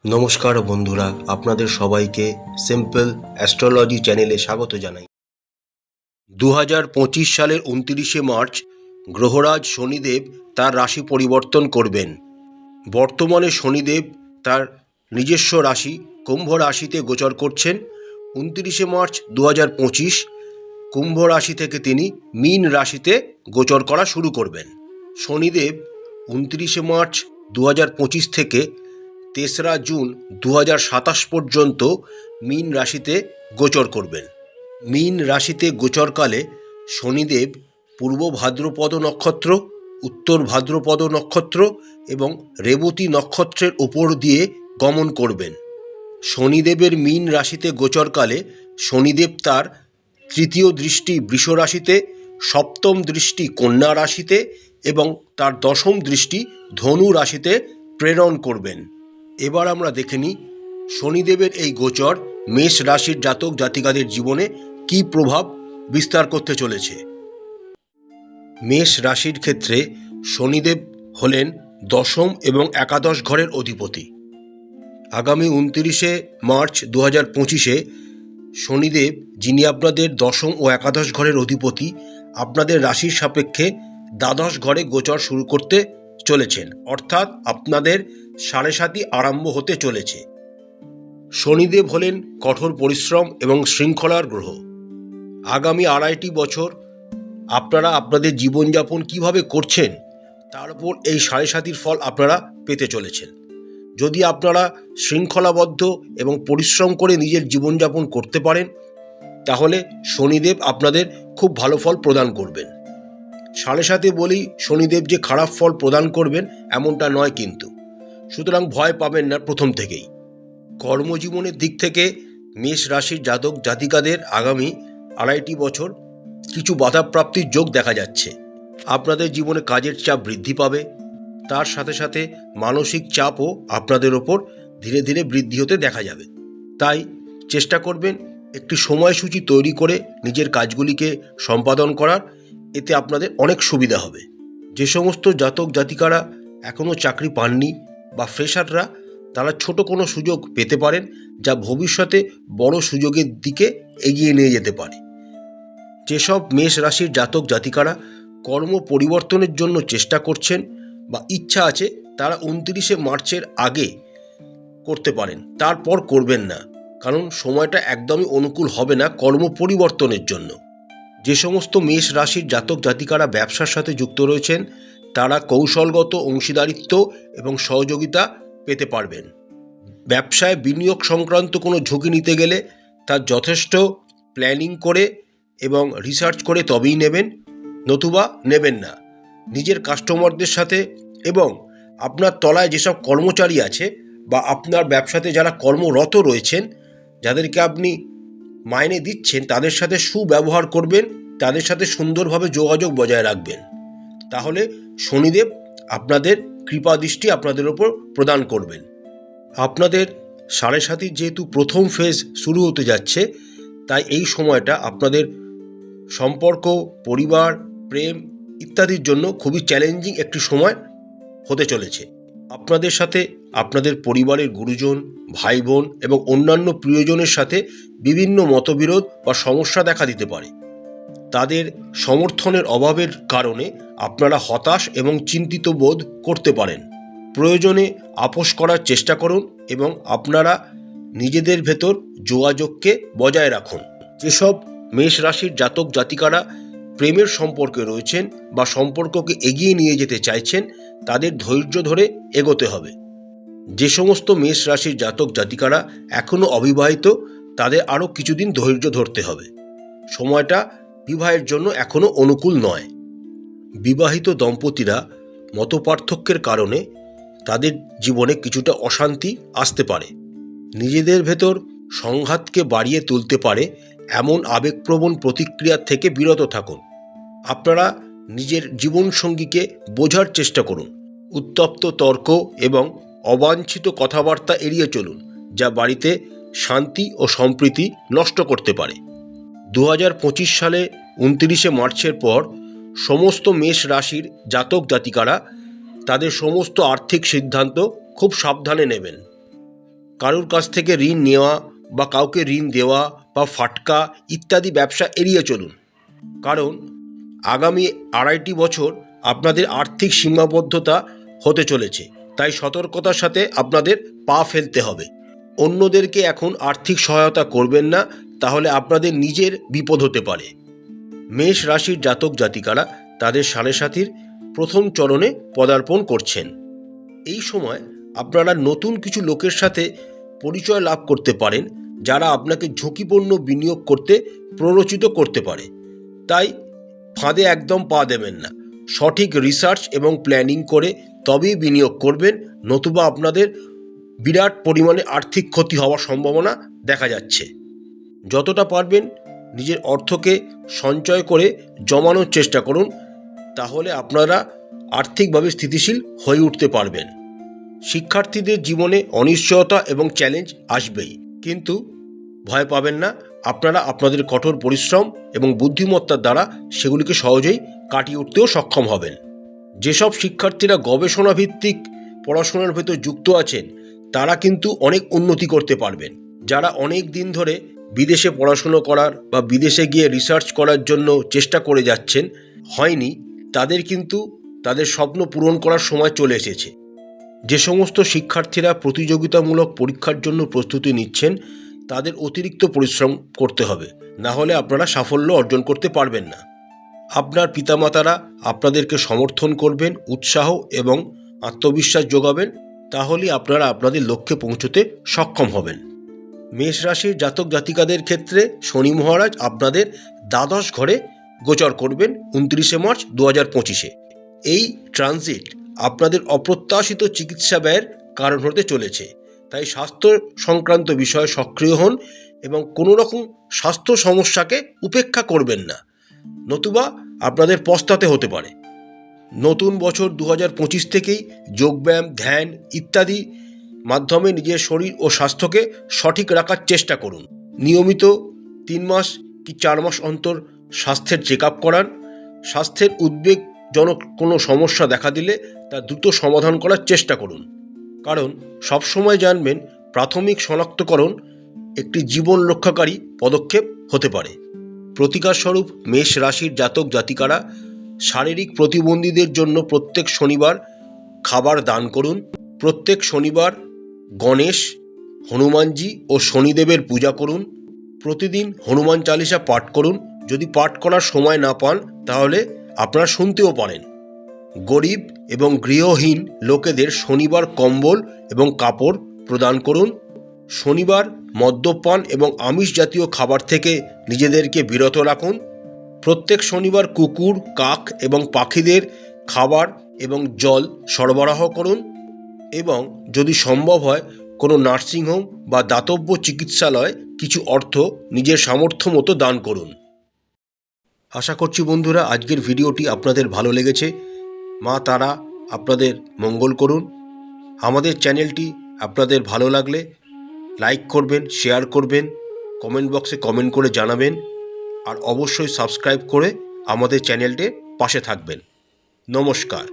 নমস্কার বন্ধুরা, আপনাদের সবাইকে সিম্পল অ্যাস্ট্রোলজি চ্যানেলে স্বাগত জানাই। 2025 সালের 29শে মার্চ গ্রহরাজ শনিদেব তার রাশি পরিবর্তন করবেন। বর্তমানে শনিদেব তার নিজস্ব রাশি কুম্ভ রাশিতে গোচর করছেন। 29শে মার্চ 2025 কুম্ভ রাশি থেকে তিনি মীন রাশিতে গোচর করা শুরু করবেন। শনিদেব 29শে মার্চ 2025 থেকে 3রা জুন 2027 পর্যন্ত মীন রাশিতে গোচর করবেন। মীন রাশিতে গোচরকালে শনিদেব পূর্ব ভাদ্রপদ নক্ষত্র, উত্তর ভাদ্রপদ নক্ষত্র এবং রেবতী নক্ষত্রের উপর দিয়ে গমন করবেন। শনিদেবের মীন রাশিতে গোচরকালে শনিদেব তার তৃতীয় দৃষ্টি বৃষ রাশিতে, সপ্তম দৃষ্টি কন্যা রাশিতে এবং তার দশম দৃষ্টি ধনু রাশিতে প্রেরণ করবেন। এবার আমরা দেখে নিই শনিদেবের এই গোচর মেষ রাশির জাতক জাতিকাদের জীবনে কী প্রভাব বিস্তার করতে চলেছে। মেষ রাশির ক্ষেত্রে শনিদেব হলেন দশম এবং একাদশ ঘরের অধিপতি। আগামী 29শে মার্চ 2025 শনিদেব, যিনি আপনাদের দশম ও একাদশ ঘরের অধিপতি, আপনাদের রাশির সাপেক্ষে দ্বাদশ ঘরে গোচর শুরু করতে চলেছেন, অর্থাৎ আপনাদের সাড়ে সাতি আরম্ভ হতে চলেছে। শনিদেব হলেন কঠোর পরিশ্রম এবং শৃঙ্খলার গ্রহ। আগামী 2.5 বছর আপনারা আপনাদের জীবনযাপন কিভাবে করছেন তার উপর এই সাড়ে সাতির ফল আপনারা পেতে চলেছেন। যদি আপনারা শৃঙ্খলাবদ্ধ এবং পরিশ্রম করে নিজের জীবনযাপন করতে পারেন, তাহলে শনিদেব আপনাদের খুব ভালো ফল প্রদান করবেন। সাড়ে সাথে বলি শনিদেব যে খারাপ ফল প্রদান করবেন এমনটা নয়, কিন্তু সুতরাং ভয় পাবেন না প্রথম থেকেই। কর্মজীবনের দিক থেকে মেষ রাশির জাতক জাতিকাদের আগামী 2.5 বছর কিছু বাধাপ্রাপ্তির যোগ দেখা যাচ্ছে। আপনাদের জীবনে কাজের চাপ বৃদ্ধি পাবে, তার সাথে সাথে মানসিক চাপও আপনাদের ওপর ধীরে ধীরে বৃদ্ধি হতে দেখা যাবে। তাই চেষ্টা করবেন একটি সময়সূচি তৈরি করে নিজের কাজগুলিকে সম্পাদন করার, এতে আপনাদের অনেক সুবিধা হবে। যে সমস্ত জাতক জাতিকারা এখনও চাকরি পাননি বা ফ্রেশাররা, তারা ছোট কোনো সুযোগ পেতে পারেন যা ভবিষ্যতে বড় সুযোগের দিকে এগিয়ে নিয়ে যেতে পারে। যেসব মেষ রাশির জাতক জাতিকারা কর্ম পরিবর্তনের জন্য চেষ্টা করছেন বা ইচ্ছা আছে, তারা 29শে মার্চের আগে করতে পারেন, তারপর করবেন না, কারণ সময়টা একদমই অনুকূল হবে না কর্ম পরিবর্তনের জন্য। যে সমস্ত মেষ রাশির জাতক জাতিকারা ব্যবসার সাথে যুক্ত রয়েছেন, তারা কৌশলগত অংশীদারিত্ব এবং সহযোগিতা পেতে পারবেন। ব্যবসায় বিনিয়োগ সংক্রান্ত কোনো ঝুঁকি নিতে গেলে তার যথেষ্ট প্ল্যানিং করে এবং রিসার্চ করে তবেই নেবেন, নতুবা নেবেন না। নিজের কাস্টমারদের সাথে এবং আপনার তলায় যেসব কর্মচারী আছে বা আপনার ব্যবসাতে যারা কর্মরত রয়েছেন, যাদেরকে আপনি মাইনে দিচ্ছেন, তাদের সাথে সুব্যবহার করবেন, তাদের সাথে সুন্দরভাবে যোগাযোগ বজায় রাখবেন। তাহলে শনিদেব আপনাদের কৃপাদৃষ্টি আপনাদের ওপর প্রদান করবেন। আপনাদের সাড়ে সাতির যেহেতু প্রথম ফেজ শুরু হতে যাচ্ছে, তাই এই সময়টা আপনাদের সম্পর্ক, পরিবার, প্রেম ইত্যাদির জন্য খুবই চ্যালেঞ্জিং একটি সময় হতে চলেছে। আপনাদের সাথে আপনাদের পরিবারের গুরুজন, ভাই বোন এবং অন্যান্য প্রিয়জনের সাথে বিভিন্ন মতবিরোধ বা সমস্যা দেখা দিতে পারে। তাদের সমর্থনের অভাবের কারণে আপনারা হতাশ এবং চিন্তিত বোধ করতে পারেন। প্রয়োজনে আপোস করার চেষ্টা করুন এবং আপনারা নিজেদের ভেতর যোগাযোগকে বজায় রাখুন। যেসব মেষ রাশির জাতক জাতিকারা প্রেমের সম্পর্কে রয়েছেন বা সম্পর্ককে এগিয়ে নিয়ে যেতে চাইছেন, তাদের ধৈর্য ধরে এগোতে হবে। যে সমস্ত মেষ রাশির জাতক জাতিকারা এখনও অবিবাহিত, তাদের আরও কিছুদিন ধৈর্য ধরতে হবে। সময়টা বিবাহের জন্য এখনও অনুকূল নয়। বিবাহিত দম্পতিরা মতপার্থক্যের কারণে তাদের জীবনে কিছুটা অশান্তি আসতে পারে। নিজেদের ভেতর সংঘাতকে বাড়িয়ে তুলতে পারে এমন আবেগপ্রবণ প্রতিক্রিয়া থেকে বিরত থাকুন। আপনারা নিজের জীবনসঙ্গীকে বোঝার চেষ্টা করুন। উত্তপ্ত তর্ক এবং অবাঞ্ছিত কথাবার্তা এড়িয়ে চলুন, যা বাড়িতে শান্তি ও সম্প্রীতি নষ্ট করতে পারে। 2025 সালে 29শে মার্চের পর সমস্ত মেষ রাশির জাতক জাতিকারা তাদের সমস্ত আর্থিক সিদ্ধান্ত খুব সাবধানে নেবেন। কারোর কাছ থেকে ঋণ নেওয়া বা কাউকে ঋণ দেওয়া বা ফাটকা ইত্যাদি ব্যবসা এড়িয়ে চলুন, কারণ আগামী 2.5 বছর আপনাদের আর্থিক সীমাবদ্ধতা হতে চলেছে। তাই সতর্কতার সাথে আপনাদের পা ফেলতে হবে। অন্যদেরকে এখন আর্থিক সহায়তা করবেন না, তাহলে আপনাদের নিজের বিপদ হতে পারে। মেষ রাশির জাতক জাতিকারা তাদের সাড়ে সাতির প্রথম চরণে পদার্পণ করছেন। এই সময় আপনারা নতুন কিছু লোকের সাথে পরিচয় লাভ করতে পারেন, যারা আপনাকে ঝুঁকিপূর্ণ বিনিয়োগ করতে প্ররোচিত করতে পারে। তাই ফাঁদে একদম পা দেবেন না। সঠিক রিসার্চ এবং প্ল্যানিং করে তবেই বিনিয়োগ করবেন, নতুবা আপনাদের বিরাট পরিমাণে আর্থিক ক্ষতি হওয়ার সম্ভাবনা দেখা যাচ্ছে। যতটা পারবেন নিজের অর্থকে সঞ্চয় করে জমানোর চেষ্টা করুন, তাহলে আপনারা আর্থিকভাবে স্থিতিশীল হয়ে উঠতে পারবেন। শিক্ষার্থীদের জীবনে অনিশ্চয়তা এবং চ্যালেঞ্জ আসবেই, কিন্তু ভয় পাবেন না। আপনারা আপনাদের কঠোর পরিশ্রম এবং বুদ্ধিমত্তার দ্বারা সেগুলিকে সহজেই কাটিয়ে উঠতেও সক্ষম হবেন। যেসব শিক্ষার্থীরা গবেষণা ভিত্তিক পড়াশোনার ভেতর যুক্ত আছেন, তারা কিন্তু অনেক উন্নতি করতে পারবেন। যারা অনেক দিন ধরে বিদেশে পড়াশুনো করার বা বিদেশে গিয়ে রিসার্চ করার জন্য চেষ্টা করে যাচ্ছেন, হয়নি, তাদের কিন্তু তাদের স্বপ্ন পূরণ করার সময় চলে এসেছে। যে সমস্ত শিক্ষার্থীরা প্রতিযোগিতামূলক পরীক্ষার জন্য প্রস্তুতি নিচ্ছেন, তাদের অতিরিক্ত পরিশ্রম করতে হবে, না হলে আপনারা সাফল্য অর্জন করতে পারবেন না। আপনার পিতামাতারা আপনাদেরকে সমর্থন করবেন, উৎসাহ এবং আত্মবিশ্বাস যোগাবেন, তাহলেই আপনারা আপনাদের লক্ষ্যে পৌঁছতে সক্ষম হবেন। মেষ রাশির জাতক জাতিকাদের ক্ষেত্রে শনি মহারাজ আপনাদের দ্বাদশ ঘরে গোচর করবেন 29 মার্চ 2025-এ। এই ট্রানজিট আপনাদের অপ্রত্যাশিত চিকিৎসা ব্যয়ের কারণ হতে চলেছে। তাই স্বাস্থ্য সংক্রান্ত বিষয়ে সক্রিয় হন এবং কোনো রকম স্বাস্থ্য সমস্যাকে উপেক্ষা করবেন না, নতুবা আপনাদের পস্তাতে হতে পারে। নতুন বছর 2025 থেকেই যোগব্যায়াম, ধ্যান ইত্যাদি মাধ্যমে নিজের শরীর ও স্বাস্থ্যকে সঠিক রাখার চেষ্টা করুন। নিয়মিত 3 মাস কি 4 মাস অন্তর স্বাস্থ্যের চেক আপ করান। স্বাস্থ্যের উদ্বেগজনক কোনো সমস্যা দেখা দিলে তা দ্রুত সমাধান করার চেষ্টা করুন, কারণ সবসময় জানবেন প্রাথমিক শনাক্তকরণ একটি জীবন রক্ষাকারী পদক্ষেপ হতে পারে। প্রতিকারস্বরূপ মেষ রাশির জাতক জাতিকারা শারীরিক প্রতিবন্ধীদের জন্য প্রত্যেক শনিবার খাবার দান করুন। প্রত্যেক শনিবার গণেশ, হনুমানজি ও শনিদেবের পূজা করুন। প্রতিদিন হনুমান চালিসা পাঠ করুন। যদি পাঠ করার সময় না পান, তাহলে আপনারা শুনতেও পারেন। গরিব এবং গৃহহীন লোকেদের শনিবার কম্বল এবং কাপড় প্রদান করুন। শনিবার মদ্যপান এবং আমিষ জাতীয় খাবার থেকে নিজেদেরকে বিরত রাখুন। প্রত্যেক শনিবার কুকুর, কাক এবং পাখিদের খাবার এবং জল সরবরাহ করুন, এবং যদি সম্ভব হয় কোনো নার্সিংহোম বা দাতব্য চিকিৎসালয়ে কিছু অর্থ নিজের সামর্থ্য মতো দান করুন। আশা করছি বন্ধুরা, আজকের ভিডিওটি আপনাদের ভালো লেগেছে। মা তারা আপনাদের মঙ্গল করুন। আমাদের চ্যানেলটি আপনাদের ভালো লাগলে লাইক করবেন, শেয়ার করবেন, কমেন্ট বক্সে কমেন্ট করে জানাবেন, আর অবশ্যই সাবস্ক্রাইব করে আমাদের চ্যানেলটির পাশে থাকবেন। নমস্কার।